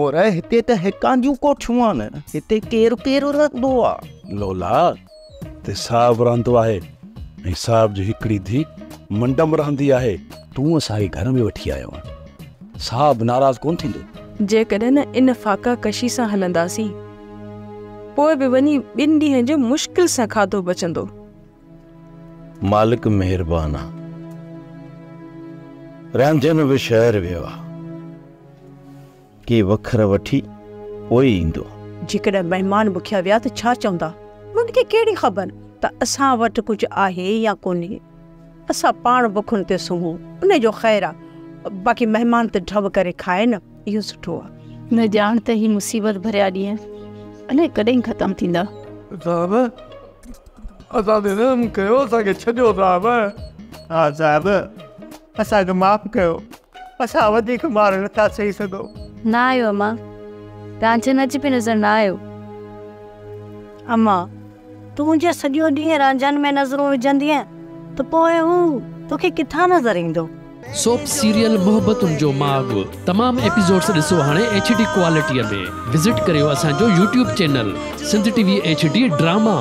और हिते त हिकां जूं कोठियूं आहिनि, हिते केरु केरु रहंदो आहे? लोला ते साहब रहंदो आहे ऐं साहब जी हिकिड़ी धी मंडम रहंदी आहे। तूं असांखे घर में वठी आयो आहे, साहब नाराज़ कोन थींदो। जेकॾहिं न इन फाका कशी सां हलंदासीं पोइ बि वञी 2 ॾींहनि जो मुश्किल सां खाधो बचंदो। मालिक महिरबान आहे, रंजन बि शहर वियो आहे, के वखर वठी पोइ ईंदो। जेकॾहिं महिमान बुखिया विया त छा चवंदा? उनखे कहिड़ी ख़बर त असां वटि कुझु आहे या कोन्हे? असां पाण बुखुनि ते सुम्हूं, उन जो ख़ैरु आहे। बाक़ी महिमान त ढब करे खाए न, इहो सुठो आहे। न ॼाण त ही मुसीबत भरिया ॾींहं अलाए कॾहिं ख़तमु थींदा। साहब असां ते रहम कयो, असांखे छॾियो साहब। हा साहब असांखे माफ़ कयो, असां वधीक मार नथा सही सघूं। न आयो अम्मा, रांझन अॼु बि नज़र न आयो। अम्मा तूं जे सॼो ॾींहुं रांझनि में नज़रूं विझंदीअ त पोइ हू तोखे किथां नज़र ईंदो? सोप सीरियल मोहब्बतुनि जो माग तमाम एपिसोड्स ॾिसो हाणे HD क्वालिटीअ में। विज़िट करियो असांजो YouTube channel Sindh TV HD drama.